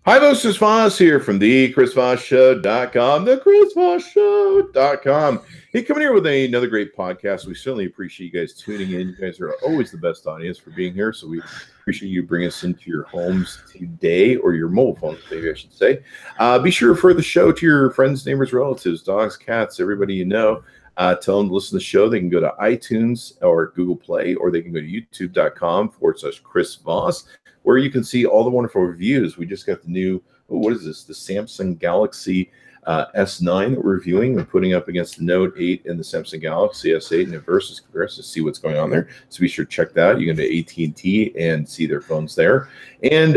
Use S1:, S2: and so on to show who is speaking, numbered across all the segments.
S1: Hi, this is Voss here from the ChrisVossShow.com, the ChrisVossShow.com. Hey, coming here with another great podcast. We certainly appreciate you guys tuning in. You guys are always the best audience for being here, so we appreciate you bringing us into your homes today, or your mobile phones, maybe I should say. Be sure to refer the show to your friends, neighbors, relatives, dogs, cats, everybody you know. Tell them to listen to the show. They can go to iTunes or Google Play, or they can go to youtube.com/Chris Voss, where you can see all the wonderful reviews. We just got the new, what is this? The Samsung Galaxy S9 that we're reviewing and putting up against the Note 8 and the Samsung Galaxy S8 and versus comparison to see what's going on there. So be sure to check that out. You can go to AT&T and see their phones there. And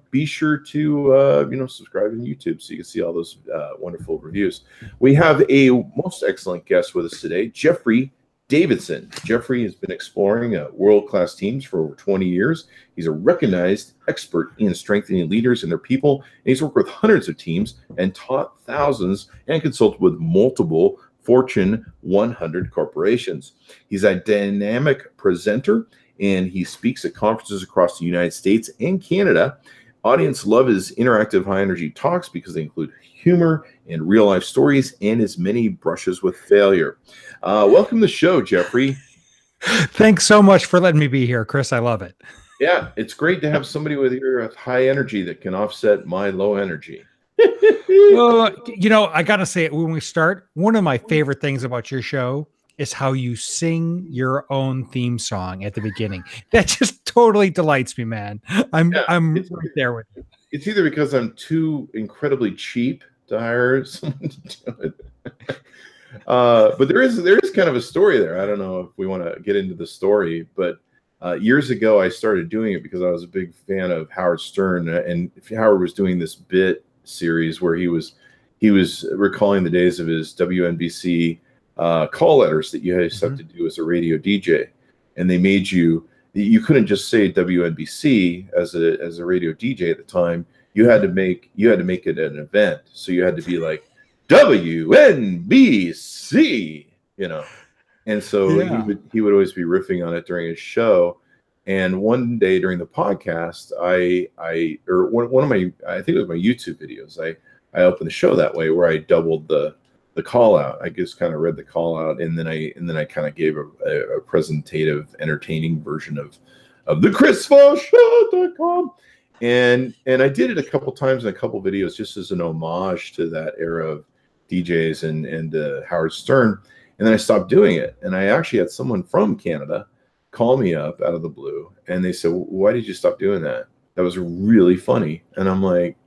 S1: be sure to subscribe on YouTube so you can see all those wonderful reviews. We have a most excellent guest with us today, Jeffrey Davidson. Jeffrey has been exploring world-class teams for over 20 years. He's a recognized expert in strengthening leaders and their people. And he's worked with hundreds of teams and taught thousands and consulted with multiple Fortune 100 corporations. He's a dynamic presenter, and he speaks at conferences across the United States and Canada. Audience love his interactive high-energy talks because they include humor and real-life stories and his many brushes with failure. Welcome to the show, Jeffrey.
S2: Thanks so much for letting me be here, Chris. I love it.
S1: Yeah, it's great to have somebody with your high energy that can offset my low energy.
S2: I got to say it when we start. One of my favorite things about your show is how you sing your own theme song at the beginning. That just totally delights me, man. I'm right there with you.
S1: It's either because I'm too incredibly cheap to hire someone to do it. But there is kind of a story there. I don't know if we want to get into the story, but years ago I started doing it because I was a big fan of Howard Stern, and Howard was doing this bit series where he was recalling the days of his WNBC call letters that you guys have to do as a radio DJ, and they made you couldn't just say WNBC as a radio DJ at the time. You had to make it an event, so you had to be like WNBC, and so he would always be riffing on it during his show. And one day during the podcast, I think it was my YouTube videos, I opened the show that way, where I doubled the call out. I just kind of read the call out, and then I kind of gave a presentative, entertaining version of the ChrisVossShow.com. And I did it a couple times in a couple videos just as an homage to that era of DJs and Howard Stern. And then I stopped doing it. And I actually had someone from Canada call me up out of the blue, and they said, "Why did you stop doing that? That was really funny." And I'm like,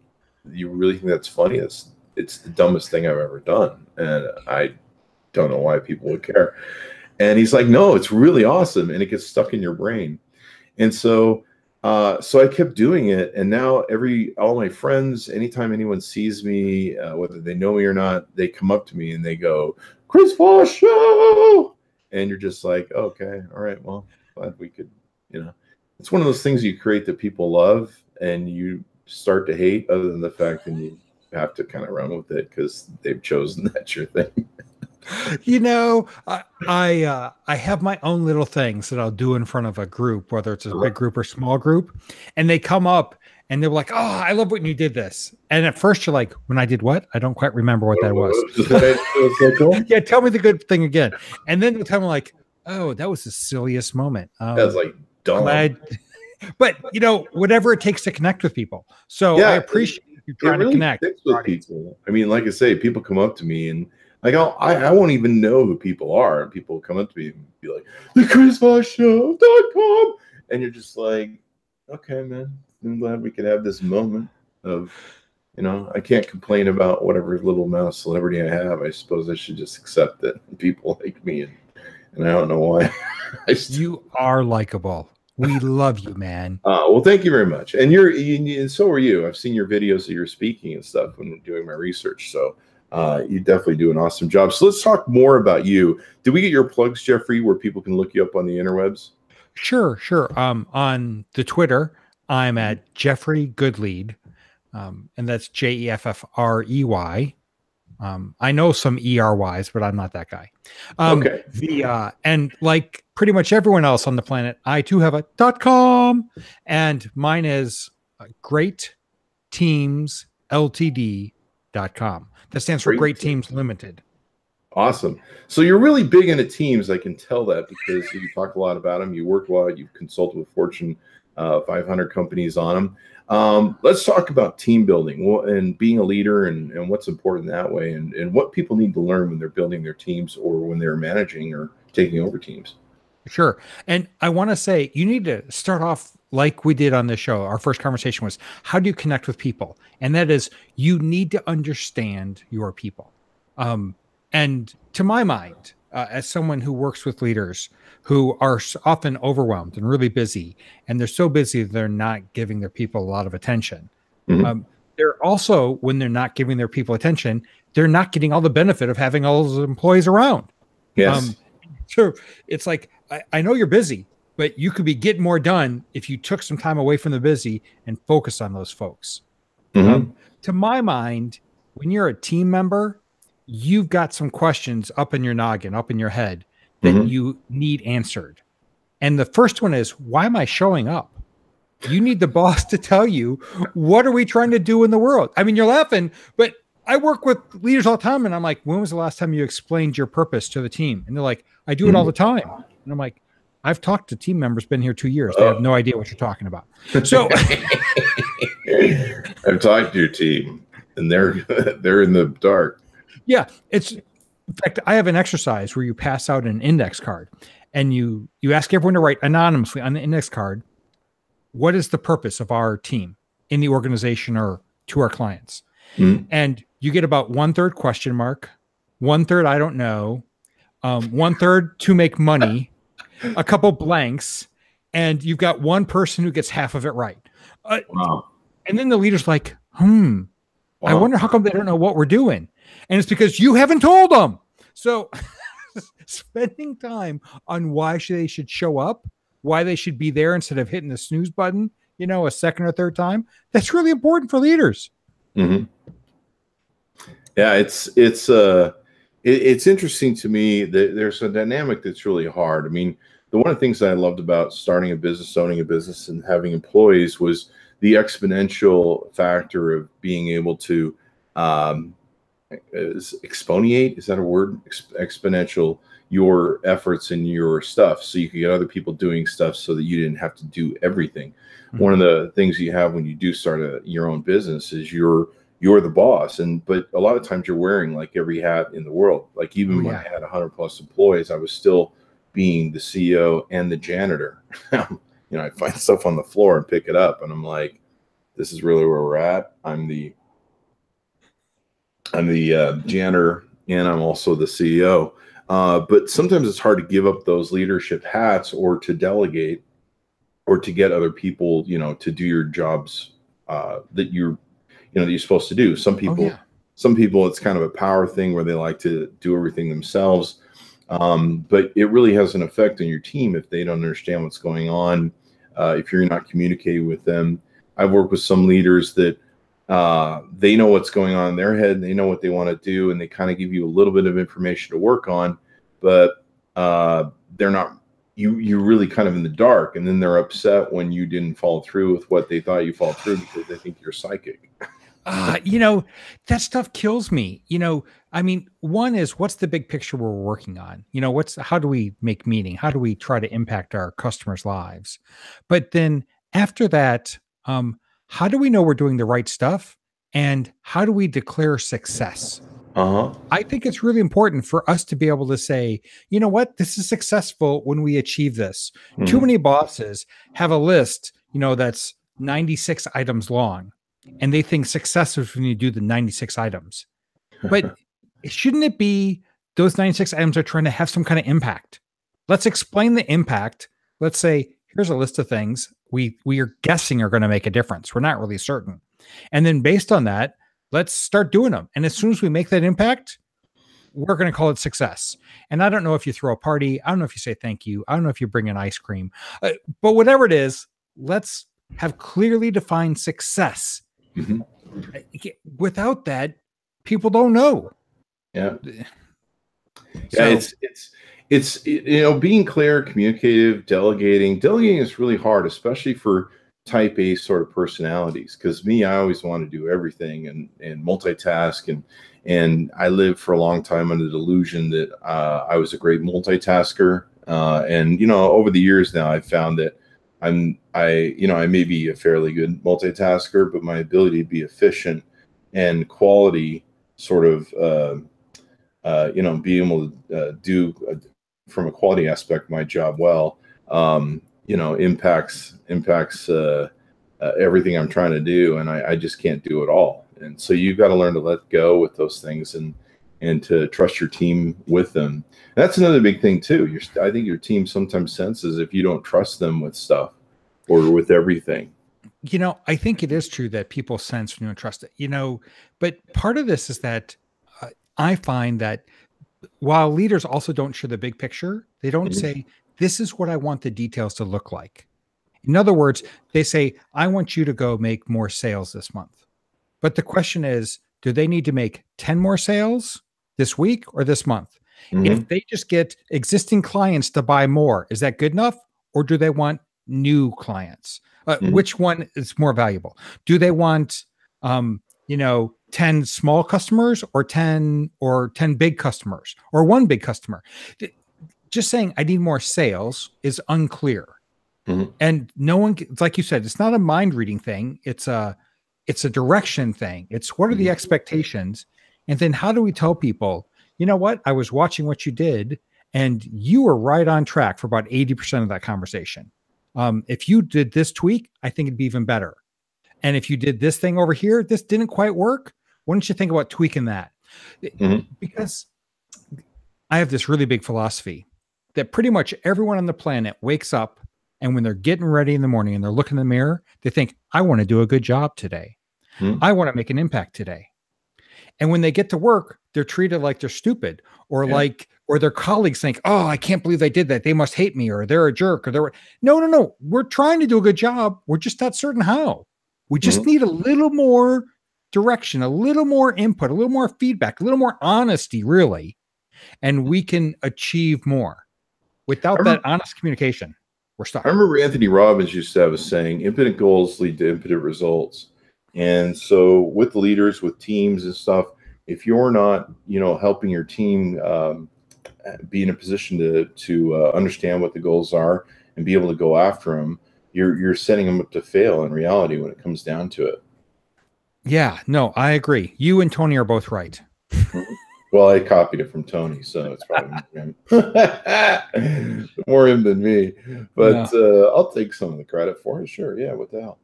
S1: "You really think that's funny? It's the dumbest thing I've ever done, and I don't know why people would care." And he's like, "No, it's really awesome, and it gets stuck in your brain." And so I kept doing it, and now all my friends, anytime anyone sees me, whether they know me or not, they come up to me and they go, "Chris Voss Show," and you're just like, "Okay, all right, well, glad we could," It's one of those things you create that people love, and you start to hate, other than the fact that you have to kind of run with it because they've chosen that's your thing.
S2: I have my own little things that I'll do in front of a group, whether it's a big group or small group, and they come up and they're like, "Oh, I love when you did this." And at first you're like, "When I did what? I don't quite remember what that was." Yeah, tell me the good thing again. And then the time I'm like, "Oh, that was the silliest moment."
S1: That's like dumb.
S2: But whatever it takes to connect with people. So I appreciate you trying to connect
S1: with people. I mean, like I say, people come up to me and like I won't even know who people are, and people come up to me and be like, "The ChrisVossShow.com," and you're just like, "Okay, man, I'm glad we could have this moment of, I can't complain about whatever little amount of celebrity I have. I suppose I should just accept that people like me, and I don't know why."
S2: You are likable. We love you, man.
S1: Well, thank you very much. And and so are you. I've seen your videos of your speaking and stuff when doing my research. So you definitely do an awesome job. So let's talk more about you. Did we get your plugs, Jeffrey, where people can look you up on the interwebs?
S2: Sure. On the Twitter, I'm at Jeffrey Goodlead, and that's Jeffrey. I know some ERYs, but I'm not that guy.
S1: Okay.
S2: And like pretty much everyone else on the planet, I too have a .com, and mine is great greatteamsltd.com. That stands for Great Teams Limited.
S1: Awesome. So you're really big into teams. I can tell that because you talk a lot about them. You work a lot. You've consulted with Fortune 500 companies on them. Let's talk about team building and being a leader and what's important that way and what people need to learn when they're building their teams or when they're managing or taking over teams.
S2: Sure. And I want to say you need to start off like we did on this show. Our first conversation was, how do you connect with people? And that is, you need to understand your people. And to my mind, as someone who works with leaders who are often overwhelmed and really busy, and they're so busy they're not giving their people a lot of attention. They're also, when they're not giving their people attention, they're not getting all the benefit of having all those employees around.
S1: Yes.
S2: So it's like, I know you're busy, but you could be getting more done if you took some time away from the busy and focus on those folks. To my mind, when you're a team member, you've got some questions up in your noggin, up in your head that you need answered. And the first one is, why am I showing up? You need the boss to tell you, what are we trying to do in the world? I mean, you're laughing, but I work with leaders all the time. And I'm like, when was the last time you explained your purpose to the team? And they're like, I do it all the time. And I'm like, I've talked to team members, been here 2 years. They have no idea what you're talking about. So
S1: I've talked to your team and they're in the dark.
S2: Yeah, in fact, I have an exercise where you pass out an index card and you ask everyone to write anonymously on the index card, what is the purpose of our team in the organization or to our clients? And you get about 1/3 question mark, 1/3 I don't know, 1/3 to make money, a couple blanks, and you've got one person who gets half of it right.
S1: Wow.
S2: And then the leader's like, I wonder how come they don't know what we're doing. And it's because you haven't told them. So spending time on why they should show up, why they should be there instead of hitting the snooze button, a second or third time, that's really important for leaders.
S1: Yeah, it's interesting to me that there's a dynamic that's really hard. I mean, one of the things that I loved about starting a business, owning a business, and having employees was the exponential factor of being able to exponentiate, is that a word? Exponential your efforts and your stuff, so you could get other people doing stuff so that you didn't have to do everything. One of the things you have when you do start your own business is you're the boss, but a lot of times you're wearing like every hat in the world. Like even when I had 100+ employees, I was still being the CEO and the janitor. I'd find stuff on the floor and pick it up, and I'm like, this is really where we're at. I'm the janitor, and I'm also the CEO. But sometimes it's hard to give up those leadership hats or to delegate or to get other people, to do your jobs that you're supposed to do. Some people, it's kind of a power thing where they like to do everything themselves. But it really has an effect on your team if they don't understand what's going on, if you're not communicating with them. I've worked with some leaders that they know what's going on in their head, they know what they want to do, and they kind of give you a little bit of information to work on, but they're not, you're really kind of in the dark, and then they're upset when you didn't follow through with what they thought you followed through because they think you're psychic.
S2: That stuff kills me. I mean, one is, what's the big picture we're working on? How do we make meaning? How do we try to impact our customers' lives? But then after that, how do we know we're doing the right stuff? And how do we declare success? I think it's really important for us to be able to say, you know what, this is successful when we achieve this. Too many bosses have a list, that's 96 items long, and they think success is when you do the 96 items. But shouldn't it be those 96 items are trying to have some kind of impact? Let's explain the impact. Let's say, here's a list of things we are guessing are going to make a difference. We're not really certain. And then based on that, let's start doing them. And as soon as we make that impact, we're going to call it success. And I don't know if you throw a party. I don't know if you say thank you. I don't know if you bring in ice cream. But whatever it is, let's have clearly defined success. Without that, people don't know.
S1: Yeah. It's being clear, communicative, delegating. Delegating is really hard, especially for type A sort of personalities. Because me, I always want to do everything and multitask, and I lived for a long time under the delusion that I was a great multitasker. And over the years now, I've found that I may be a fairly good multitasker, but my ability to be efficient and quality sort of being able to do from a quality aspect my job well, impacts everything I'm trying to do, and I just can't do it all. And so you've got to learn to let go with those things and to trust your team with them. That's another big thing too. I think your team sometimes senses if you don't trust them with stuff or with everything.
S2: I think it is true that people sense when you don't trust it, but part of this is that I find that while leaders also don't show the big picture, they don't say, this is what I want the details to look like. In other words, they say, I want you to go make more sales this month. But the question is, do they need to make 10 more sales this week or this month? If they just get existing clients to buy more, is that good enough? Or do they want new clients? Which one is more valuable? Do they want, 10 small customers or 10 big customers or one big customer? Just saying I need more sales is unclear. And no one, like you said, it's not a mind reading thing. It's a direction thing. It's what are the expectations? And then how do we tell people, you know what? I was watching what you did and you were right on track for about 80% of that conversation. If you did this tweak, I think it'd be even better. And if you did this thing over here, this didn't quite work. Why don't you think about tweaking that? Because I have this really big philosophy that pretty much everyone on the planet wakes up, and when they're getting ready in the morning and they're looking in the mirror, they think, I want to do a good job today. I want to make an impact today. And when they get to work, they're treated like they're stupid, or or their colleagues think, oh, I can't believe they did that. They must hate me, or they're a jerk, or no. We're trying to do a good job. We're just not certain how. We just need a little more direction, a little more input, a little more feedback, a little more honesty, really. And we can achieve more. Without that honest communication, we're stuck.
S1: I remember Anthony Robbins used to have a saying, impotent goals lead to impotent results. And so with leaders, with teams and stuff, if you're not, helping your team be in a position to understand what the goals are and be able to go after them, you're setting them up to fail in reality when it comes down to it.
S2: Yeah, no, I agree. You and Tony are both right.
S1: Well, I copied it from Tony, so it's probably him. More him than me. But I'll take some of the credit for it. Sure, yeah, what the hell?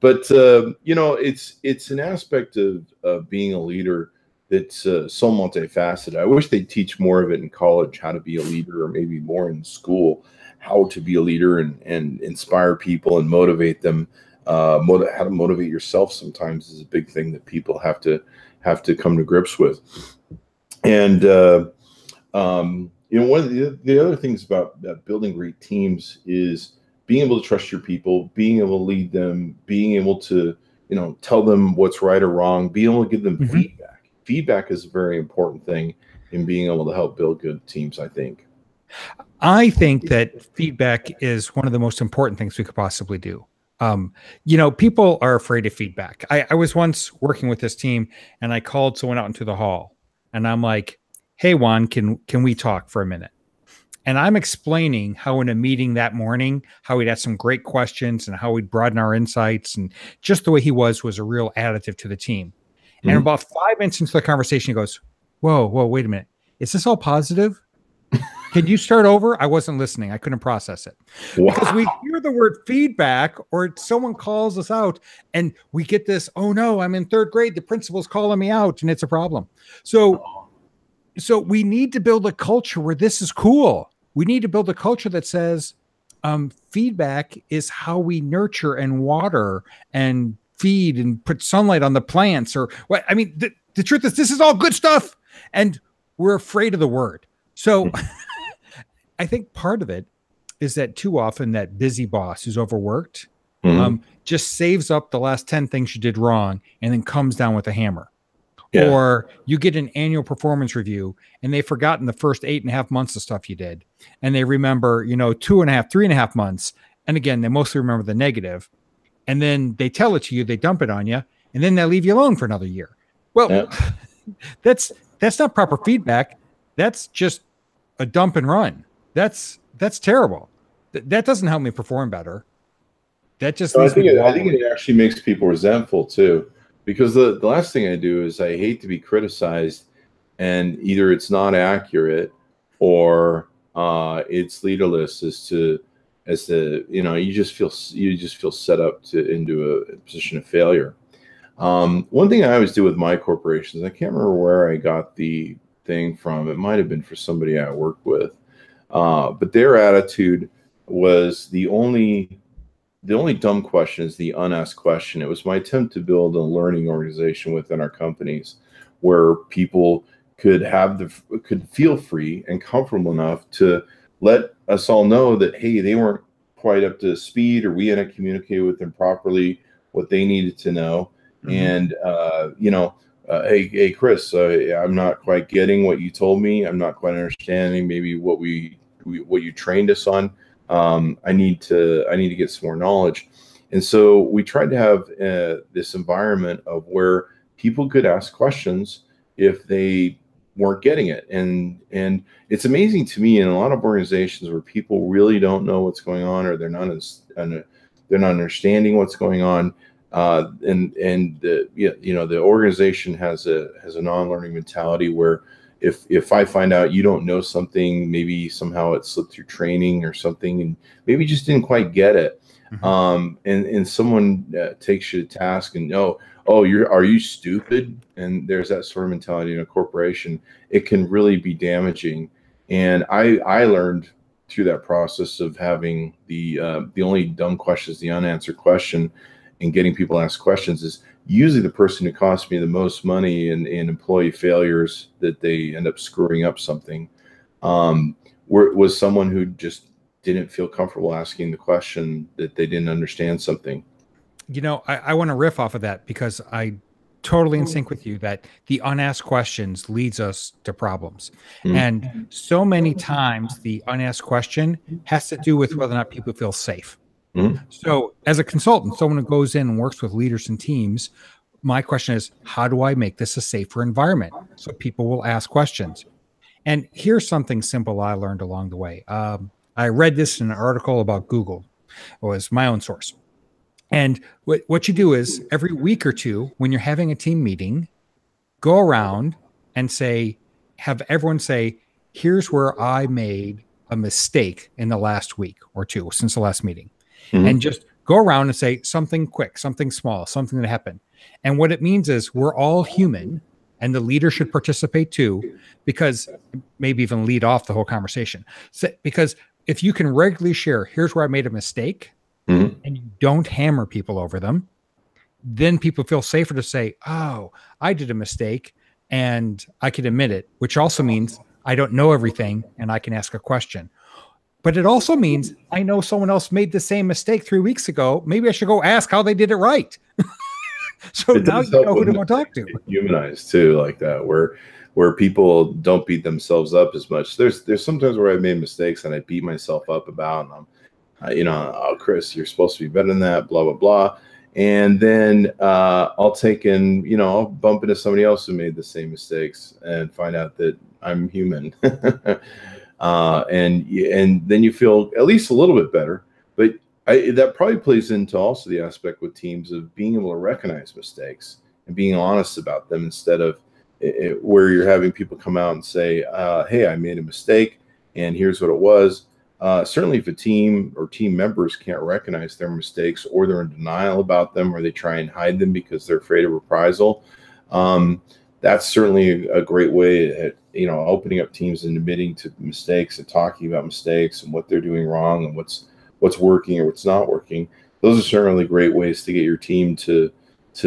S1: But it's an aspect of being a leader that's so multifaceted. I wish they'd teach more of it in college, how to be a leader, or maybe more in school, how to be a leader and inspire people and motivate them. How to motivate yourself sometimes is a big thing that people have to come to grips with. And one of the other things about building great teams is being able to trust your people, being able to lead them, being able to tell them what's right or wrong, being able to give them feedback. Feedback is a very important thing in being able to help build good teams, I think.
S2: I think that feedback is one of the most important things we could possibly do. People are afraid of feedback. I was once working with this team and I called someone out into the hall and I'm like, hey, Juan, can we talk for a minute? And I'm explaining how in a meeting that morning, how he'd had some great questions and how we'd broaden our insights, and just the way he was a real additive to the team. And about 5 minutes into the conversation, he goes, whoa, wait a minute. Is this all positive? Can you start over? I wasn't listening. I couldn't process it. Wow. Because we hear the word feedback, or someone calls us out and we get this, oh no, I'm in third grade. The principal's calling me out and it's a problem. So we need to build a culture where this is cool. We need to build a culture that says feedback is how we nurture and water and feed and put sunlight on the plants, or what? I mean, the truth is this is all good stuff and we're afraid of the word. So I think part of it is that too often that busy boss who's overworked just saves up the last 10 things you did wrong and then comes down with a hammer. Yeah. Or you get an annual performance review and they've forgotten the first 8.5 months of stuff you did. And they remember, 2.5, 3.5 months. And again, they mostly remember the negative. And then they tell it to you, they dump it on you, and then they leave you alone for another year. Well, that's not proper feedback. That's just a dump and run. That's terrible. That doesn't help me perform better. That just
S1: I think it actually makes people resentful too, because the last thing I do is I hate to be criticized, and either it's not accurate or it's leaderless as to you just feel set up into a position of failure. One thing I always do with my corporations, I can't remember where I got the thing from. It might have been for somebody I worked with, but their attitude was the only dumb question is the unasked question. It was my attempt to build a learning organization within our companies where people could feel free and comfortable enough to let us all know that, hey, they weren't quite up to speed, or we hadn't communicated with them properly what they needed to know. And hey, Chris, I'm not quite getting what you told me. I'm not quite understanding maybe what you trained us on. I need to get some more knowledge. And so we tried to have this environment of where people could ask questions if they weren't getting it. And it's amazing to me in a lot of organizations where people really don't know what's going on, or they're not understanding what's going on. The organization has a non-learning mentality where if I find out you don't know something, maybe somehow it slipped through training or something, and maybe you just didn't quite get it. And someone takes you to task and are you stupid? And there's that sort of mentality in a corporation. It can really be damaging. And I learned through that process of having the only dumb question is the unanswered question, and getting people to ask questions is usually the person who costs me the most money in employee failures, that they end up screwing up something, was someone who just didn't feel comfortable asking the question, that they didn't understand something.
S2: I want to riff off of that, because I totally in sync with you that the unasked questions leads us to problems. And so many times the unasked question has to do with whether or not people feel safe. So as a consultant, someone who goes in and works with leaders and teams, my question is, how do I make this a safer environment so people will ask questions? And here's something simple I learned along the way. I read this in an article about Google. It was my own source. And what you do is every week or two, when you're having a team meeting, go around and have everyone say, here's where I made a mistake in the last week or two since the last meeting. And just go around and say something quick, something small, something that happened. And what it means is we're all human, and the leader should participate too, because maybe even lead off the whole conversation. Because if you can regularly share, here's where I made a mistake, and you don't hammer people over them, then people feel safer to say, oh, I did a mistake and I can admit it, which also means I don't know everything and I can ask a question. But it also means I know someone else made the same mistake 3 weeks ago. Maybe I should go ask how they did it right. So now you know who to go talk to.
S1: Humanized too, like that, where people don't beat themselves up as much. There's sometimes where I've made mistakes and I beat myself up about, and I'm, oh, Chris, you're supposed to be better than that, blah, blah, blah. And then I'll I'll bump into somebody else who made the same mistakes and find out that I'm human. And then you feel at least a little bit better. But that probably plays into also the aspect with teams of being able to recognize mistakes and being honest about them, instead of where you're having people come out and say, hey, I made a mistake and here's what it was. Certainly if a team or team members can't recognize their mistakes, or they're in denial about them, or they try and hide them because they're afraid of reprisal, that's certainly a great way at opening up teams and admitting to mistakes and talking about mistakes and what they're doing wrong and what's working or what's not working. Those are certainly great ways to get your team to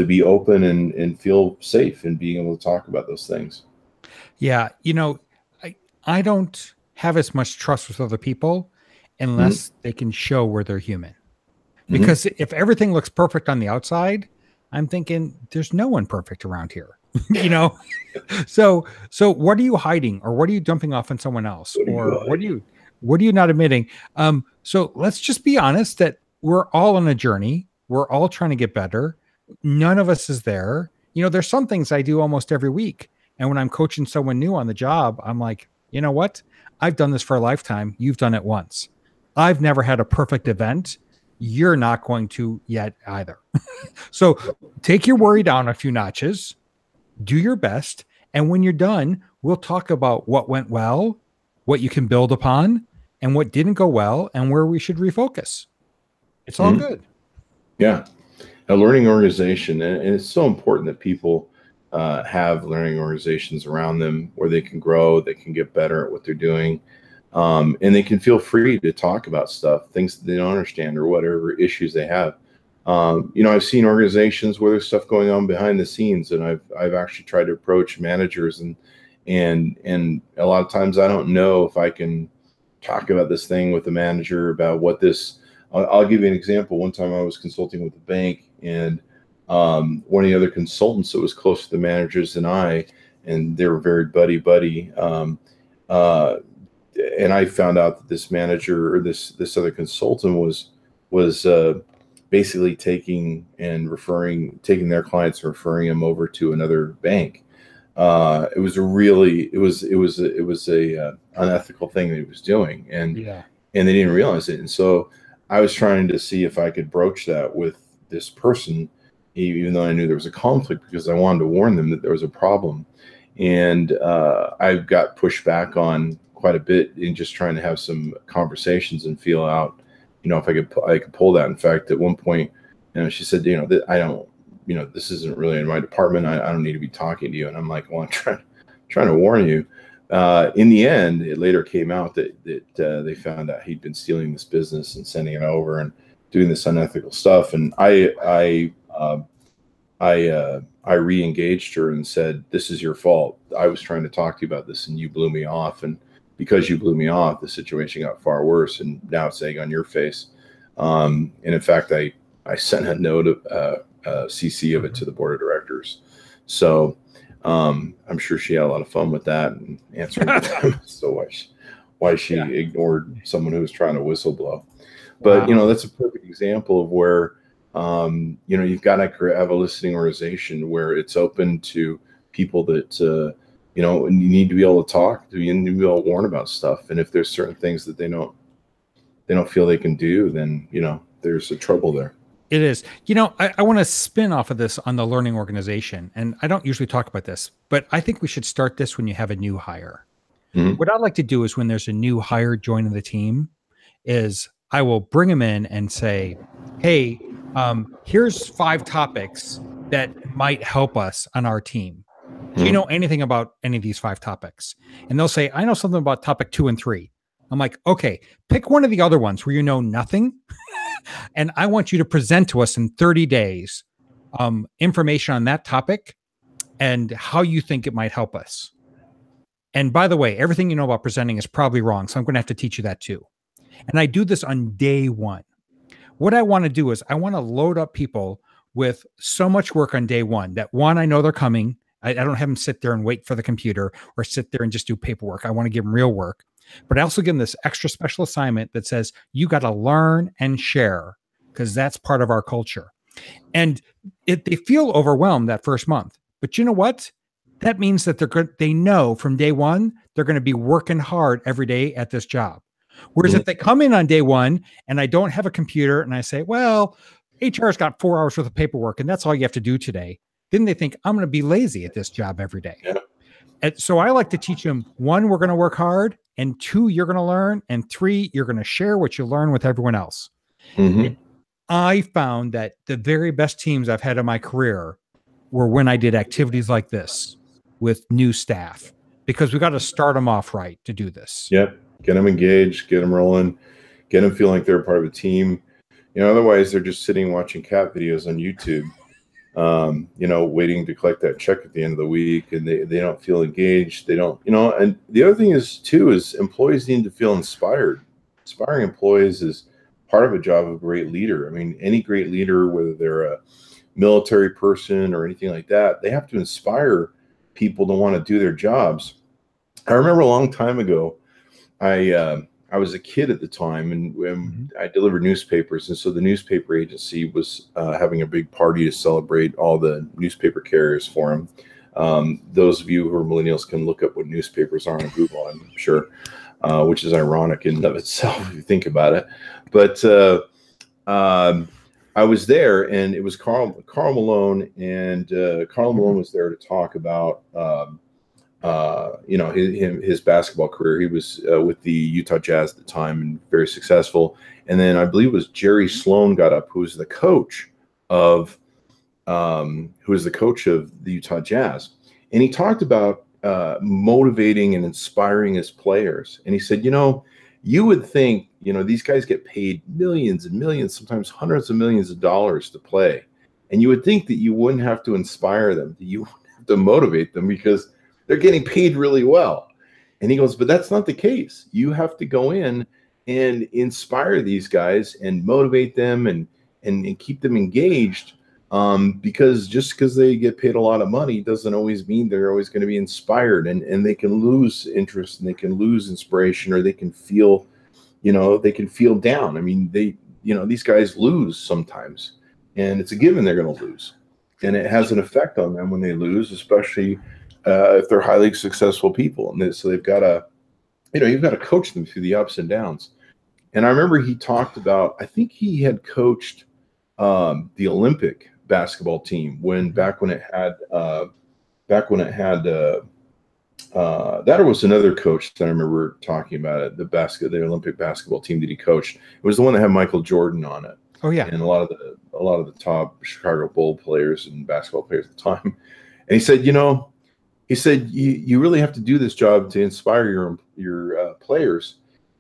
S1: be open and feel safe in being able to talk about those things.
S2: Yeah, I don't have as much trust with other people unless they can show where they're human. Because if everything looks perfect on the outside, I'm thinking there's no one perfect around here. So what are you hiding, or what are you dumping off on someone else, or what are you What are you not admitting? So let's just be honest that we're all on a journey. We're all trying to get better. None of us is there. There's some things I do almost every week. And when I'm coaching someone new on the job, I'm like, you know what? I've done this for a lifetime. You've done it once. I've never had a perfect event. You're not going to yet either. So take your worry down a few notches, do your best. And when you're done, we'll talk about what went well, what you can build upon, and what didn't go well, and where we should refocus. It's all good.
S1: Yeah. A learning organization. And it's so important that people have learning organizations around them where they can grow, they can get better at what they're doing. And they can feel free to talk about stuff, things that they don't understand or whatever issues they have. I've seen organizations where there's stuff going on behind the scenes, and I've actually tried to approach managers and a lot of times I don't know if I can talk about this thing with the manager about what this. I'll give you an example. One time I was consulting with a bank, and one of the other consultants that was close to the managers and I, and they were very buddy. And I found out that this manager or this other consultant was basically taking their clients and referring them over to another bank. It was a unethical thing that he was doing, and they didn't realize it. And so I was trying to see if I could broach that with this person, even though I knew there was a conflict, because I wanted to warn them that there was a problem. And I got pushed back on quite a bit in just trying to have some conversations and feel out, if I could pull that. In fact, at one point, she said, I don't, this isn't really in my department. I don't need to be talking to you. And I'm like, well, I'm trying to warn you. In the end, it later came out that they found out he'd been stealing this business and sending it over and doing this unethical stuff. And I re-engaged her and said, this is your fault. I was trying to talk to you about this and you blew me off. And because you blew me off, the situation got far worse. And now it's egg on your face. And in fact, I sent a note of CC of it to the board of directors. So I'm sure she had a lot of fun with that and answering them as to why she ignored someone who was trying to whistleblow. But, that's a perfect example of where, you've got to have a listening organization where it's open to people that, you need to be able to talk to, you need to be able to warn about stuff. And if there's certain things that they don't feel they can do, then, there's a trouble there.
S2: It is. I want to spin off of this on the learning organization. And I don't usually talk about this, but I think we should start this when you have a new hire. Mm-hmm. What I'd like to do is when there's a new hire joining the team is I will bring them in and say, hey, here's 5 topics that might help us on our team. Do you know anything about any of these 5 topics? And they'll say, I know something about topic 2 and 3. I'm like, okay, pick one of the other ones where you know nothing. And I want you to present to us in 30 days information on that topic and how you think it might help us. And by the way, everything you know about presenting is probably wrong. So I'm going to have to teach you that too. And I do this on day 1. What I want to do is I want to load up people with so much work on day 1 that I know they're coming. I don't have them sit there and wait for the computer or sit there and just do paperwork. I want to give them real work. But I also give them this extra special assignment that says, you got to learn and share because that's part of our culture. And they feel overwhelmed that first month. But you know what? That means that they know from day 1, they're going to be working hard every day at this job. Whereas if they come in on day 1 and I don't have a computer and I say, well, HR's got 4 hours worth of paperwork and that's all you have to do today. Then they think I'm going to be lazy at this job every day. Yeah. And so I like to teach them 1, we're going to work hard, and 2, you're going to learn, and 3, you're going to share what you learn with everyone else. Mm-hmm. I found that the very best teams I've had in my career were when I did activities like this with new staff, because we got to start them off right to do this.
S1: Yep. Get them engaged, get them rolling, get them feeling like they're part of a team. Otherwise they're just sitting watching cat videos on YouTube. Waiting to collect that check at the end of the week, and they don't feel engaged. They don't, and the other thing is employees need to feel inspired. Inspiring employees is part of a job of a great leader. I mean, any great leader, whether they're a military person or anything like that, they have to inspire people to want to do their jobs. I remember a long time ago, I I was a kid at the time, and I delivered newspapers, and so the newspaper agency was having a big party to celebrate all the newspaper carriers for him. Those of you who are millennials can look up what newspapers are on Google, I'm sure, which is ironic in and of itself if you think about it. But I was there, and it was Karl Malone, and Karl Malone was there to talk about his basketball career. He was with the Utah Jazz at the time and very successful. And then I believe it was Jerry Sloan got up, who was the coach of the Utah Jazz, and he talked about motivating and inspiring his players. And he said, you would think, these guys get paid millions and millions, sometimes hundreds of millions of dollars to play. And you would think that you wouldn't have to inspire them, that you wouldn't have to motivate them because they're getting paid really well. And he goes, but that's not the case. You have to go in and inspire these guys and motivate them and keep them engaged. Because just because they get paid a lot of money doesn't always mean they're always going to be inspired, and they can lose interest and they can lose inspiration, or they can feel, down. I mean, these guys lose sometimes, and it's a given they're going to lose, and it has an effect on them when they lose, especially if they're highly successful people. And so they've got to, you've got to coach them through the ups and downs. And I remember he talked about, I think he had coached the Olympic basketball team back when it had that was another coach that I remember talking about it, the Olympic basketball team that he coached. It was the one that had Michael Jordan on it.
S2: Oh yeah.
S1: And a lot of the top Chicago Bull players and basketball players at the time. And he said, you really have to do this job to inspire your players.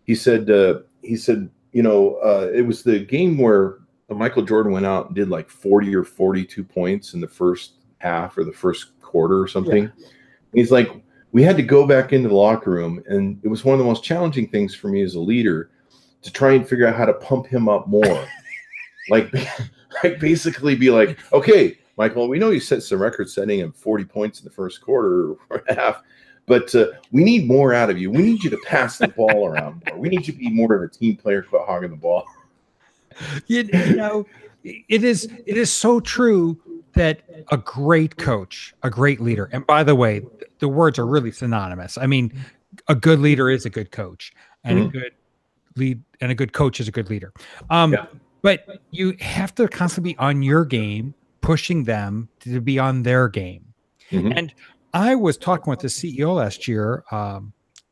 S1: He said, it was the game where Michael Jordan went out and did like 40 or 42 points in the first half or the first quarter or something. Yeah. He's like, we had to go back into the locker room, and it was one of the most challenging things for me as a leader to try and figure out how to pump him up more. like basically be like, okay, Michael, we know you set some record setting of 40 points in the first quarter or half, but we need more out of you. We need you to pass the ball around more. We need you to be more of a team player, quit hogging the ball.
S2: It is so true that a great coach, a great leader, and by the way, the words are really synonymous. I mean, a good leader is a good coach, and a good coach is a good leader. But you have to constantly be on your game, pushing them to be on their game. And I was talking with the CEO last year,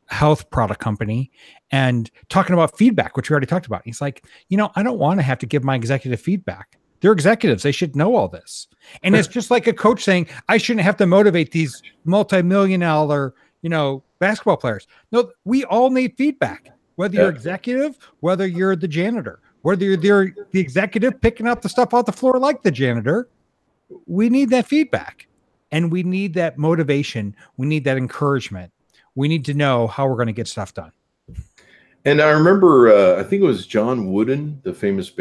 S2: health product company, and talking about feedback, which we already talked about. He's like, I don't want to have to give my executive feedback. They're executives. They should know all this. And it's just like a coach saying, I shouldn't have to motivate these multi-million-dollar, basketball players. No, we all need feedback, whether you're executive, whether you're the janitor, whether you're the executive picking up the stuff off the floor like the janitor. We need that feedback, and we need that motivation. We need that encouragement. We need to know how we're going to get stuff done.
S1: And I remember, I think it was John Wooden, the famous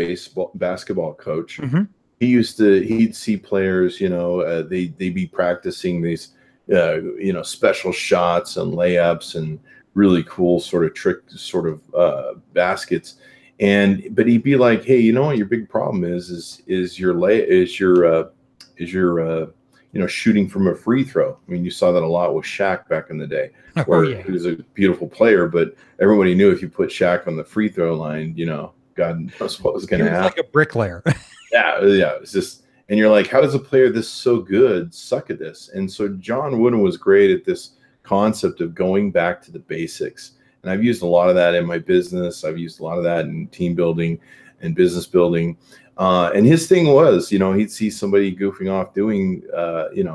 S1: basketball coach. He'd see players, they'd be practicing these, special shots and layups and really cool sort of trick baskets. But he'd be like, hey, you know what your big problem is your shooting from a free throw. I mean, you saw that a lot with Shaq back in the day, where he was a beautiful player, but everybody knew if you put Shaq on the free throw line, God knows what was going to happen.
S2: Like a bricklayer.
S1: Yeah. It's just, and you're like, how does a player this so good suck at this? And so John Wooden was great at this concept of going back to the basics. And I've used a lot of that in my business. I've used a lot of that in team building and business building. And his thing was, he'd see somebody goofing off doing,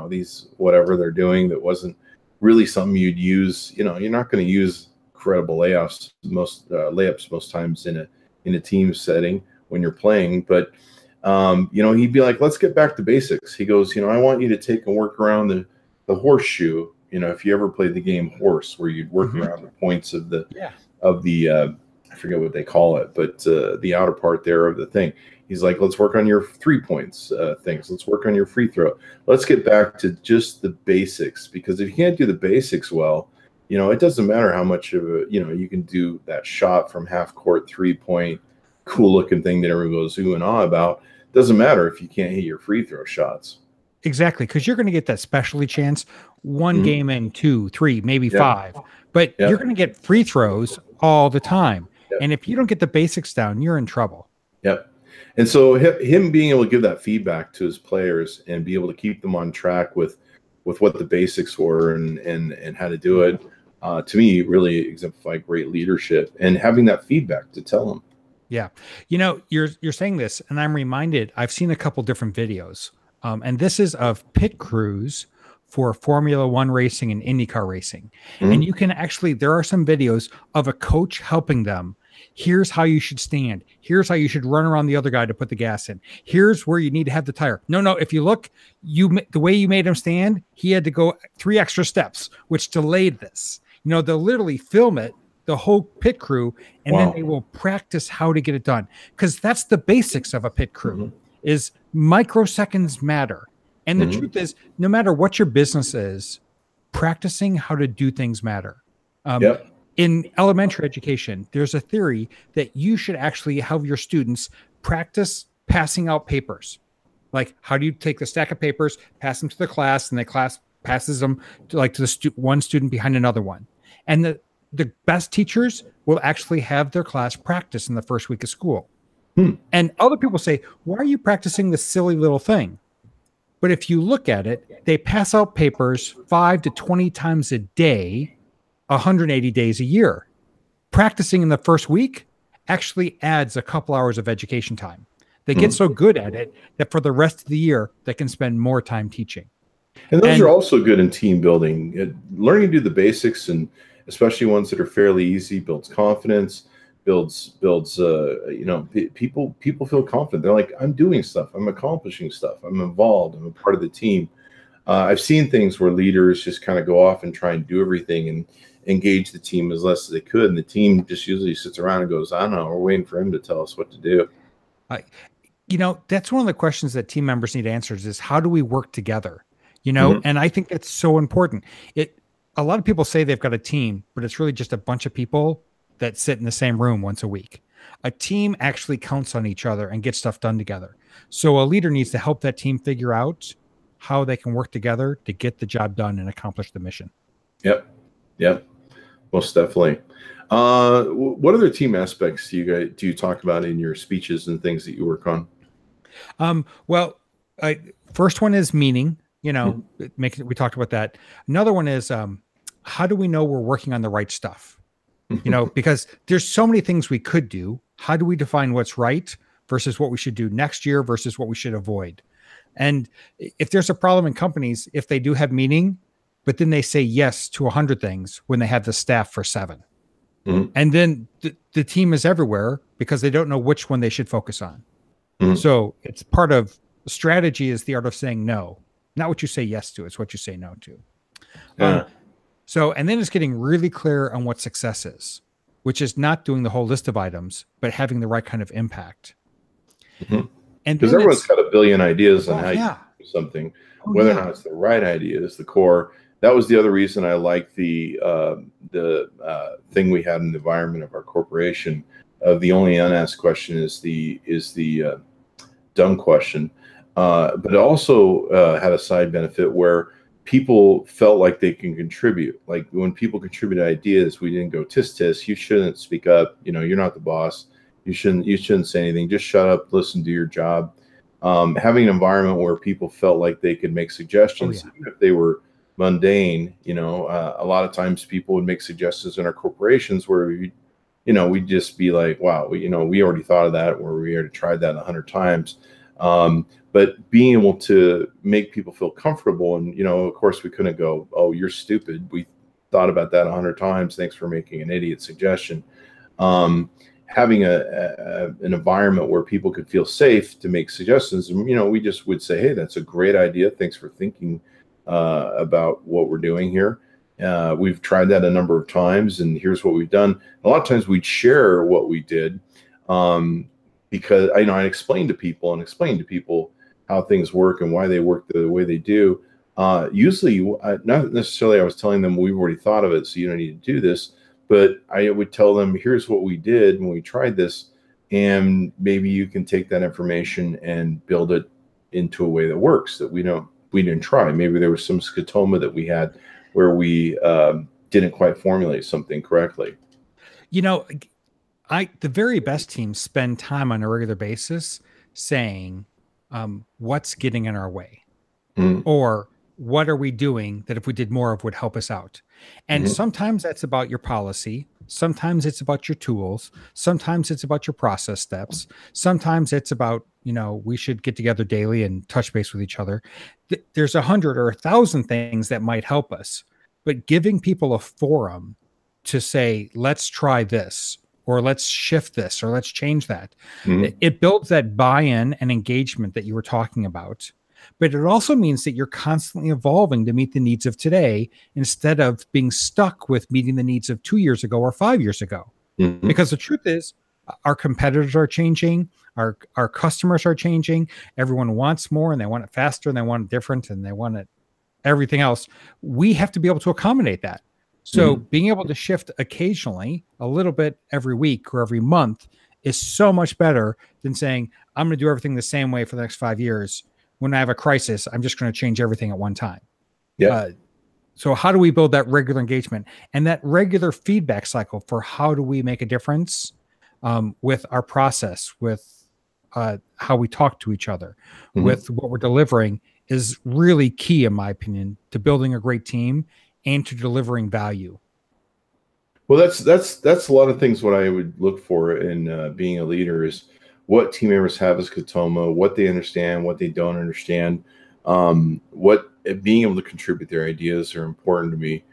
S1: these whatever they're doing that wasn't really something you'd use. You're not going to use incredible layups most times in a team setting when you're playing. But he'd be like, let's get back to basics. He goes, I want you to take and work around the horseshoe. If you ever played the game horse, where you'd work around the points of the I forget what they call it, but the outer part there of the thing. He's like, let's work on your 3 points things. Let's work on your free throw. Let's get back to just the basics, because if you can't do the basics well, it doesn't matter how much of a, you can do that shot from half court 3-point, cool looking thing that everyone goes ooh and ah about. Doesn't matter if you can't hit your free throw shots.
S2: Exactly, because you're going to get that specialty chance one game in 2, 3, maybe 5, but you're going to get free throws all the time. And if you don't get the basics down, you're in trouble.
S1: Yep. And so him being able to give that feedback to his players and be able to keep them on track with what the basics were and how to do it, to me, really exemplified great leadership and having that feedback to tell them.
S2: Yeah. You're saying this, and I'm reminded, I've seen a couple different videos, and this is of pit crews for Formula One racing and IndyCar racing. And you can actually, there are some videos of a coach helping them. Here's how you should stand. Here's how you should run around the other guy to put the gas in. Here's where you need to have the tire. No, if you look, the way you made him stand, he had to go 3 extra steps, which delayed this. They'll literally film it, the whole pit crew, and then they will practice how to get it done. Because that's the basics of a pit crew, is microseconds matter. And the truth is, no matter what your business is, practicing how to do things matter. In elementary education, there's a theory that you should actually have your students practice passing out papers. Like, how do you take the stack of papers, pass them to the class, and the class passes them to the one student behind another one. And the best teachers will actually have their class practice in the first week of school. And other people say, why are you practicing this silly little thing? But if you look at it, they pass out papers 5 to 20 times a day, 180 days a year. Practicing in the first week actually adds a couple hours of education time. They get so good at it that for the rest of the year, they can spend more time teaching.
S1: And those are also good in team building. Learning to do the basics, and especially ones that are fairly easy, builds confidence, builds people feel confident. They're like, I'm doing stuff, I'm accomplishing stuff, I'm involved, I'm a part of the team. I've seen things where leaders just kind of go off and try and do everything and engage the team as less as they could, and the team just usually sits around and goes, I don't know, we're waiting for him to tell us what to do.
S2: That's one of the questions that team members need answers is, how do we work together? And I think that's so important. A lot of people say they've got a team, but it's really just a bunch of people that sit in the same room once a week. A team actually counts on each other and gets stuff done together. So a leader needs to help that team figure out how they can work together to get the job done and accomplish the mission. Yep.
S1: Most definitely. What other team aspects do you talk about in your speeches and things that you work on?
S2: First one is meaning. We talked about that. Another one is, how do we know we're working on the right stuff? Because there's so many things we could do. How do we define what's right versus what we should do next year versus what we should avoid? And if there's a problem in companies, if they do have meaning, but then they say yes to 100 things when they have the staff for 7. And then the team is everywhere because they don't know which one they should focus on. So it's part of strategy is the art of saying no. Not what you say yes to, it's what you say no to. And then it's getting really clear on what success is, which is not doing the whole list of items, but having the right kind of impact. And
S1: because everyone's got a billion ideas on how you do something, whether or not it's the right idea is the core. That was the other reason I like the thing we had in the environment of our corporation. The only unasked question is the dumb question. But it also had a side benefit where people felt like they can contribute. Like when people contribute ideas, we didn't go tisk. You shouldn't speak up. You're not the boss. You shouldn't say anything. Just shut up, listen, do your job. Having an environment where people felt like they could make suggestions, even if they were mundane. A lot of times people would make suggestions in our corporations where we'd just be like, wow, we already thought of that, or we already tried that 100 times. But being able to make people feel comfortable, and of course we couldn't go, oh, you're stupid, we thought about that 100 times, thanks for making an idiot suggestion. Having an environment where people could feel safe to make suggestions, and we just would say, hey, that's a great idea, thanks for thinking about what we're doing here. We've tried that a number of times, and here's what we've done. A lot of times we'd share what we did, because I explain to people how things work and why they work the way they do. Usually, not necessarily I was telling them we've already thought of it, so you don't need to do this, but I would tell them, here's what we did when we tried this, and maybe you can take that information and build it into a way that works, that we didn't try. Maybe there was some scotoma that we had where we didn't quite formulate something correctly.
S2: You know, the very best teams spend time on a regular basis saying, what's getting in our way? Or what are we doing that if we did more of would help us out? And sometimes that's about your policy. Sometimes it's about your tools. Sometimes it's about your process steps. Sometimes it's about, we should get together daily and touch base with each other. There's 100 or 1,000 things that might help us, but giving people a forum to say, let's try this, or let's shift this, or let's change that. It builds that buy-in and engagement that you were talking about. But it also means that you're constantly evolving to meet the needs of today instead of being stuck with meeting the needs of 2 years ago or 5 years ago. Because the truth is, our competitors are changing, our customers are changing, everyone wants more and they want it faster and they want it different and they want it everything else. We have to be able to accommodate that. So being able to shift occasionally, a little bit every week or every month, is so much better than saying, I'm going to do everything the same way for the next 5 years. When I have a crisis, I'm just going to change everything at one time. So how do we build that regular engagement and that regular feedback cycle for how do we make a difference with our process, with how we talk to each other, with what we're delivering is really key, in my opinion, to building a great team and to delivering value.
S1: Well, that's a lot of things. What I would look for in being a leader is what team members have as scotoma, what they understand, what they don't understand, what being able to contribute their ideas are important to me.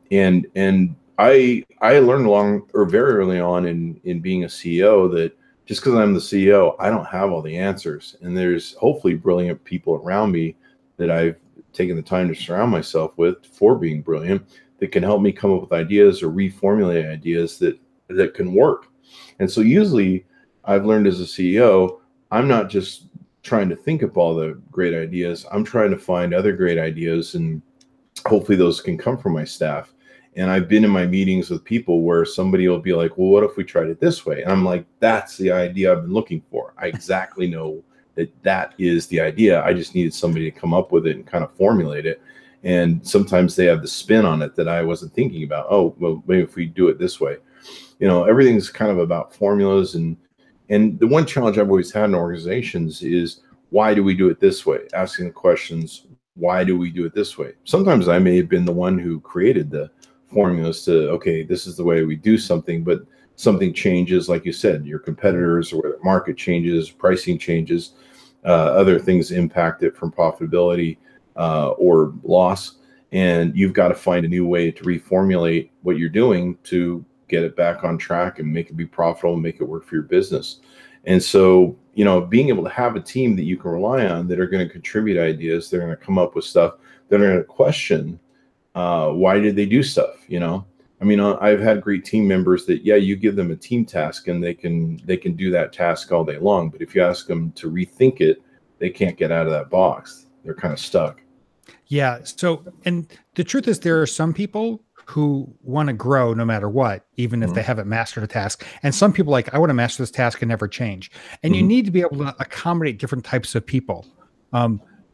S1: And I learned very early on in being a CEO that just because I'm the CEO, I don't have all the answers. And there's hopefully brilliant people around me that I've taken the time to surround myself with for being brilliant that can help me come up with ideas or reformulate ideas that can work. And so usually I've learned as a CEO, I'm not just trying to think up all the great ideas. I'm trying to find other great ideas, and hopefully those can come from my staff. And I've been in my meetings with people where somebody will be like, well, what if we tried it this way? And I'm like, that's the idea I've been looking for. I exactly know that is the idea. I just needed somebody to come up with it and kind of formulate it. And sometimes they have the spin on it that I wasn't thinking about. Oh, well, maybe if we do it this way. Everything's kind of about formulas. And the one challenge I've always had in organizations is, why do we do it this way? Asking the questions, why do we do it this way? Sometimes I may have been the one who created the formulas to, okay, this is the way we do something, but something changes, like you said, your competitors or the market changes, pricing changes, other things impact it from profitability or loss. And you've got to find a new way to reformulate what you're doing to get it back on track and make it be profitable and make it work for your business. And so, being able to have a team that you can rely on that are going to contribute ideas, they're going to come up with stuff, they're going to question why did they do stuff, I've had great team members that, you give them a team task and they can do that task all day long. But if you ask them to rethink it, they can't get out of that box. They're kind of stuck.
S2: Yeah. So, and the truth is there are some people who want to grow no matter what, even if they haven't mastered a task. And some people I want to master this task and never change. And you need to be able to accommodate different types of people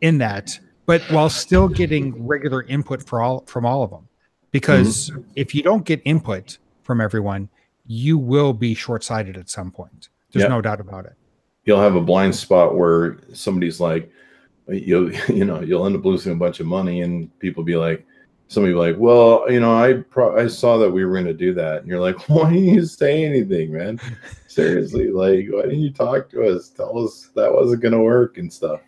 S2: in that, but while still getting regular input from all of them. Because if you don't get input from everyone, you will be short-sighted at some point. There's no doubt about it.
S1: You'll have a blind spot where somebody's like, you'll end up losing a bunch of money, and people be like, somebody be like, well, I saw that we were going to do that. And you're like, why didn't you say anything, man? Seriously, why didn't you talk to us? Tell us that wasn't going to work and stuff.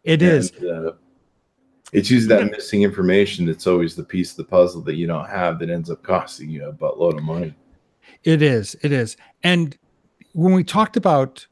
S1: It's usually that missing information that's always the piece of the puzzle that you don't have that ends up costing you a buttload of money.
S2: It is. And when we talked about,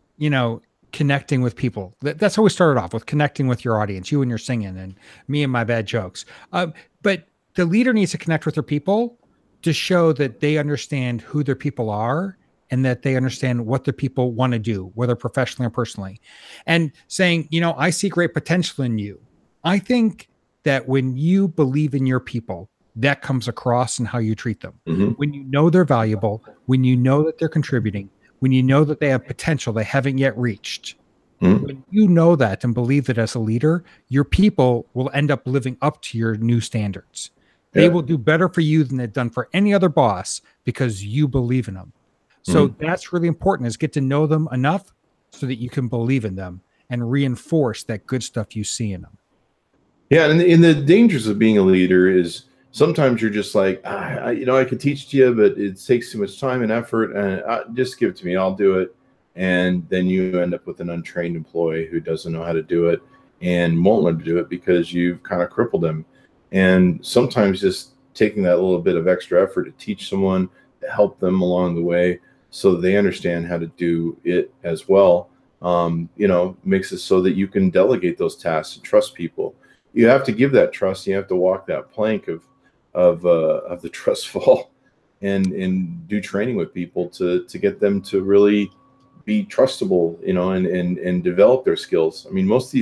S2: connecting with people, that's how we started off, with connecting with your audience, you and your singing and me and my bad jokes. But the leader needs to connect with their people to show that they understand who their people are and that they understand what their people want to do, whether professionally or personally. And saying, I see great potential in you. I think that when you believe in your people, that comes across in how you treat them. When you know they're valuable, when you know that they're contributing, when you know that they have potential they haven't yet reached, when you know that and believe that as a leader, your people will end up living up to your new standards. They will do better for you than they've done for any other boss because you believe in them. So that's really important, is get to know them enough so that you can believe in them and reinforce that good stuff you see in them.
S1: Yeah, and the dangers of being a leader is sometimes you're just like, I could teach to you, but it takes too much time and effort, and just give it to me, I'll do it. And then you end up with an untrained employee who doesn't know how to do it and won't learn to do it because you've kind of crippled them. And sometimes just taking that little bit of extra effort to teach someone, to help them along the way so that they understand how to do it as well, makes it so that you can delegate those tasks and trust people. You have to give that trust. You have to walk that plank of the trust fall and do training with people to get them to really be trustable, and develop their skills. I mean, most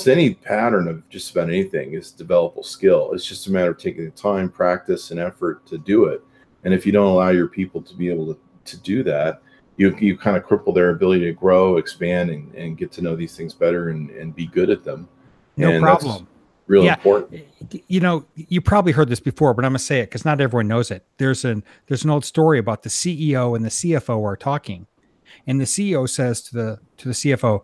S1: any pattern of just about anything is developable skill. It's just a matter of taking the time, practice, and effort to do it. And if you don't allow your people to be able to do that, you kind of cripple their ability to grow, expand, and get to know these things better and be good at them.
S2: No problem.
S1: That's really important.
S2: You probably heard this before, but I'm gonna say it because not everyone knows it. There's an old story about the CEO and the CFO are talking, and the CEO says to the CFO,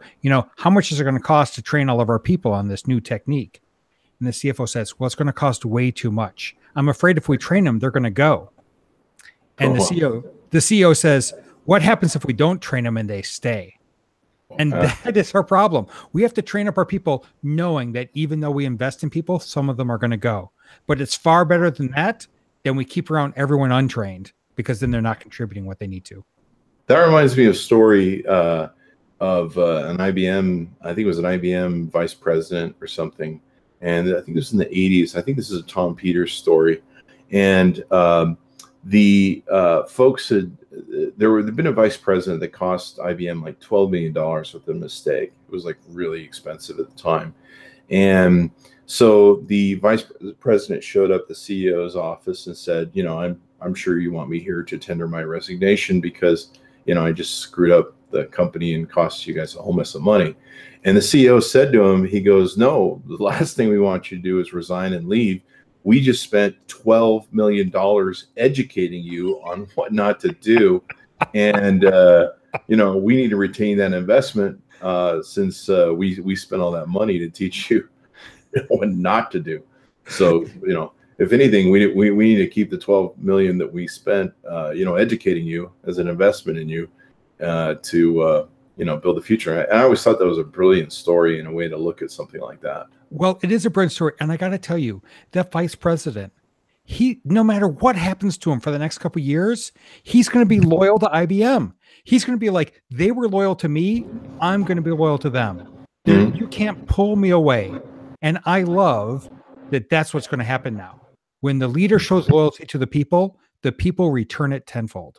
S2: how much is it going to cost to train all of our people on this new technique? And the CFO says, well, it's going to cost way too much. I'm afraid if we train them, they're going to go. And the CEO says, what happens if we don't train them and they stay? And that is our problem. We have to train up our people knowing that even though we invest in people, some of them are going to go. But it's far better than that than we keep around everyone untrained, because then they're not contributing what they need to.
S1: That reminds me of a story of an IBM, I think it was an IBM vice president or something. And I think it was in the 80s. I think this is a Tom Peters story. And the folks there'd been a vice president that cost IBM like $12 million with a mistake. It was like really expensive at the time. And so the vice president showed up at the CEO's office and said, I'm sure you want me here to tender my resignation because I just screwed up the company and cost you guys a whole mess of money. And the CEO said to him, he goes, no, the last thing we want you to do is resign and leave. We just spent $12 million educating you on what not to do. And, we need to retain that investment since we spent all that money to teach you what not to do. So, if anything, we need to keep the $12 million that we spent, educating you as an investment in you to build the future. And I always thought that was a brilliant story and a way to look at something like that.
S2: Well, it is a brilliant story. And I got to tell you, that vice president, no matter what happens to him for the next couple of years, he's going to be loyal to IBM. He's going to be like, they were loyal to me, I'm going to be loyal to them. You can't pull me away. And I love that that's what's going to happen now. When the leader shows loyalty to the people return it tenfold.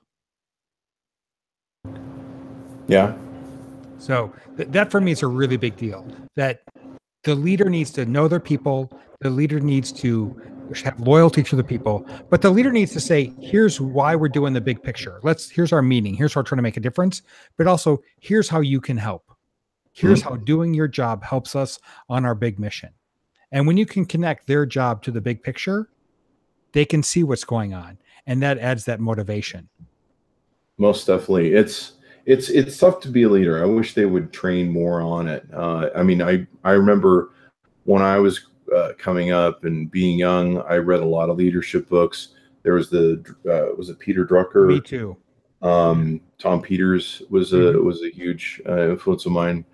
S1: Yeah.
S2: So that for me is a really big deal, that the leader needs to know their people. The leader needs to have loyalty to the people, but the leader needs to say, here's why we're doing the big picture. Here's our meaning. Here's how we're trying to make a difference, but also here's how you can help. Here's how doing your job helps us on our big mission. And when you can connect their job to the big picture, they can see what's going on, and that adds that motivation.
S1: Most definitely. It's tough to be a leader. I wish they would train more on it. I remember when I was coming up and being young, I read a lot of leadership books. There was was it Peter Drucker?
S2: Me too.
S1: Tom Peters was a huge influence of mine.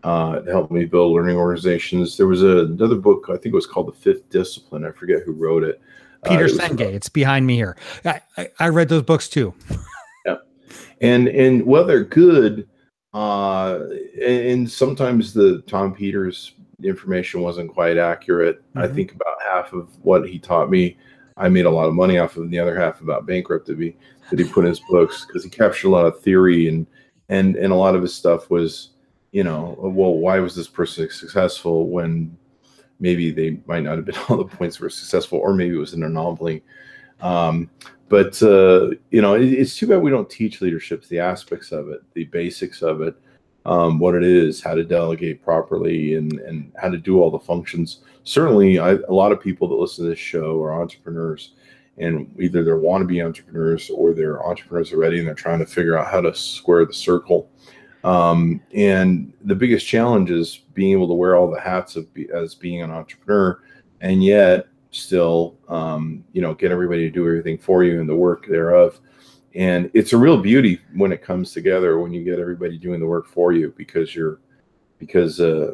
S1: It helped me build learning organizations. There was another book, I think it was called The Fifth Discipline. I forget who wrote it.
S2: Peter Senge. It's behind me here. I read those books too.
S1: Yeah. And while they're good, and sometimes the Tom Peters information wasn't quite accurate. I think about half of what he taught me, I made a lot of money off of, and the other half about bankrupted me that he put in his books, because he captured a lot of theory and a lot of his stuff was, well, why was this person successful when maybe they might not have been all the points were successful, or maybe it was an anomaly. It's too bad we don't teach leadership, the aspects of it, the basics of it, what it is, how to delegate properly, and how to do all the functions. Certainly, a lot of people that listen to this show are entrepreneurs, and either they're wannabe entrepreneurs or they're entrepreneurs already, and they're trying to figure out how to square the circle. And the biggest challenge is being able to wear all the hats as being an entrepreneur, and yet still, get everybody to do everything for you and the work thereof. And it's a real beauty when it comes together, when you get everybody doing the work for you, because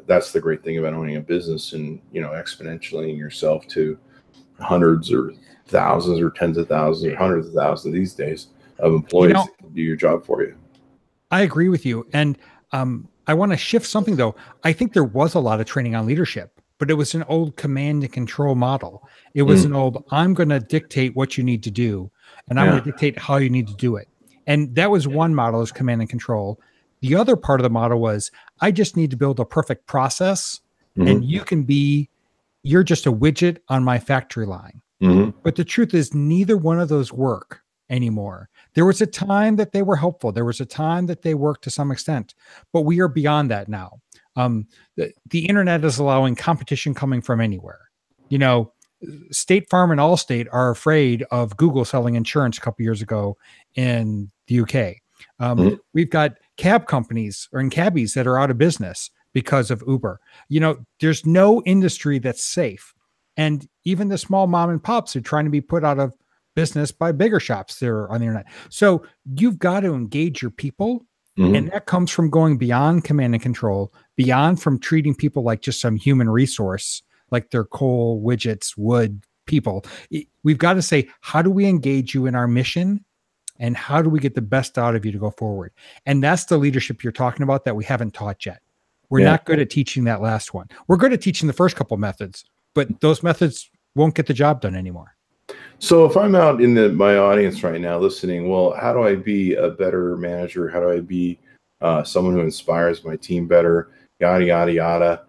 S1: that's the great thing about owning a business, and, exponentially yourself to hundreds or thousands or tens of thousands or hundreds of thousands these days of employees that can do your job for you.
S2: I agree with you. And I want to shift something, though. I think there was a lot of training on leadership, but it was an old command and control model. It was an old, I'm going to dictate what you need to do, and I'm going to dictate how you need to do it. And that was one model, is command and control. The other part of the model was, I just need to build a perfect process, and you're just a widget on my factory line. But the truth is, neither one of those work anymore. There was a time that they were helpful. There was a time that they worked to some extent, but we are beyond that now. The internet is allowing competition coming from anywhere. State Farm and Allstate are afraid of Google selling insurance a couple years ago in the UK. We've got cab companies and cabbies that are out of business because of Uber. There's no industry that's safe. And even the small mom and pops are trying to be put out of business by bigger shops that are on the internet. So you've got to engage your people. And that comes from going beyond command and control, beyond from treating people like just some human resource, like they're coal, widgets, wood people. We've got to say, how do we engage you in our mission? And how do we get the best out of you to go forward? And that's the leadership you're talking about that we haven't taught yet. We're not good at teaching that last one. We're good at teaching the first couple methods, but those methods won't get the job done anymore.
S1: So if I'm out in my audience right now listening, well, how do I be a better manager? How do I be someone who inspires my team better? Yada, yada, yada.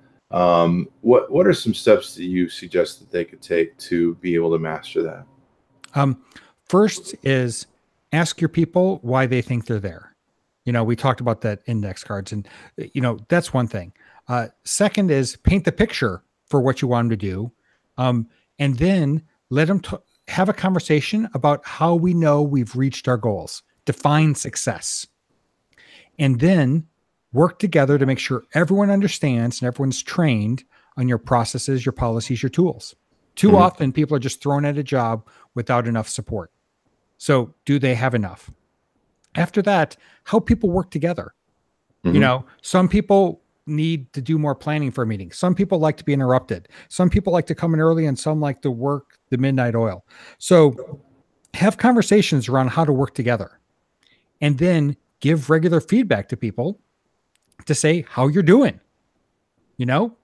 S1: What are some steps that you suggest that they could take to be able to master that?
S2: First is ask your people why they think they're there. We talked about that index cards, and, that's one thing. Second is paint the picture for what you want them to do. And then let them have a conversation about how we know we've reached our goals. Define success. And then work together to make sure everyone understands and everyone's trained on your processes, your policies, your tools. Too often, people are just thrown at a job without enough support. So do they have enough? After that, help people work together. Some people need to do more planning for a meeting. Some people like to be interrupted. Some people like to come in early, and some like to work the midnight oil. So have conversations around how to work together, and then give regular feedback to people to say how you're doing.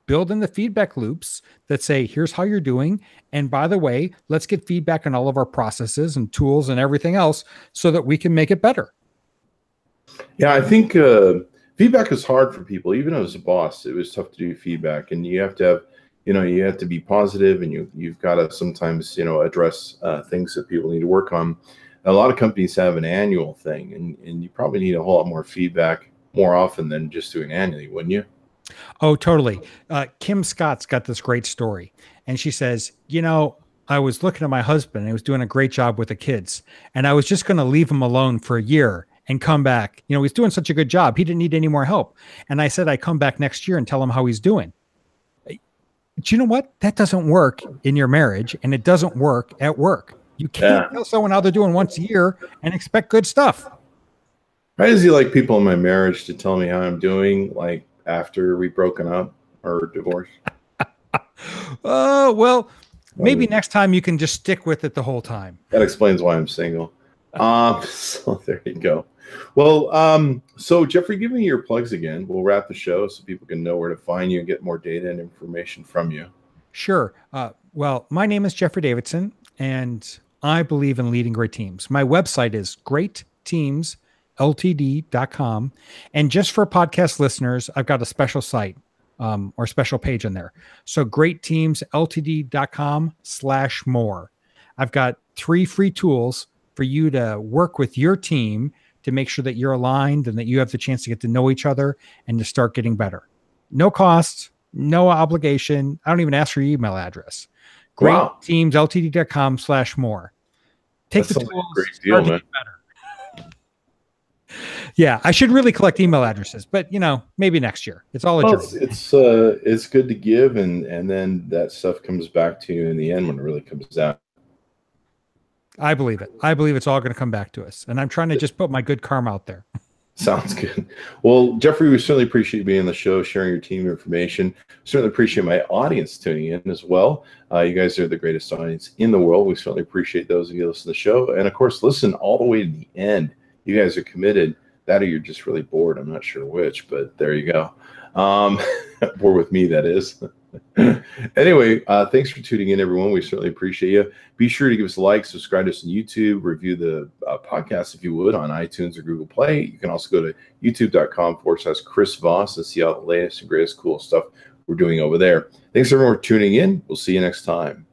S2: Build in the feedback loops that say, here's how you're doing. And by the way, let's get feedback on all of our processes and tools and everything else so that we can make it better.
S1: Yeah, I think feedback is hard for people. Even as a boss, it was tough to do feedback, and you have to have, you have to be positive, and you've got to sometimes, address things that people need to work on. A lot of companies have an annual thing, and you probably need a whole lot more feedback more often than just doing annually, wouldn't you?
S2: Oh, totally. Kim Scott's got this great story, and she says, I was looking at my husband, and he was doing a great job with the kids, and I was just going to leave him alone for a year and come back. He's doing such a good job. He didn't need any more help. And I said, I come back next year and tell him how he's doing. But you know what? That doesn't work in your marriage, and it doesn't work at work. You can't tell someone how they're doing once a year and expect good stuff.
S1: Why does he like people in my marriage to tell me how I'm doing, like after we've broken up or divorced?
S2: Well, maybe next time you can just stick with it the whole time.
S1: That explains why I'm single. So there you go. Well, so Jeffrey, give me your plugs again. We'll wrap the show so people can know where to find you and get more data and information from you. Sure.
S2: Well, my name is Jeffrey Davidson, and I believe in leading great teams. My website is greatteamsltd.com. And just for podcast listeners, I've got a special site or special page in there. So greatteamsltd.com/more. I've got 3 free tools for you to work with your team to make sure that you're aligned and that you have the chance to get to know each other and to start getting better. No cost, no obligation. I don't even ask for your email address.
S1: Wow.
S2: greatteamsltd.com/more. Take
S1: That
S2: the
S1: sounds
S2: tools,
S1: like a great deal, man.
S2: better. Yeah, I should really collect email addresses, but maybe next year. It's all a
S1: Well,
S2: journey.
S1: it's good to give, and then that stuff comes back to you in the end when it really comes out.
S2: I believe it. I believe it's all going to come back to us, and I'm trying to just put my good karma out there.
S1: Sounds good. Well, Jeffrey, we certainly appreciate you being on the show, sharing your team information. Certainly appreciate my audience tuning in as well. You guys are the greatest audience in the world. We certainly appreciate those of you who listen to the show. And of course, listen all the way to the end. You guys are committed. That or you're just really bored. I'm not sure which, but there you go. Bored with me, that is. Anyway, thanks for tuning in, everyone. We certainly appreciate you. Be sure to give us a like, subscribe to us on YouTube, review the podcast if you would on iTunes or Google Play. You can also go to youtube.com/Chris Voss and see all the latest and greatest cool stuff we're doing over there. Thanks, everyone, for tuning in. We'll see you next time.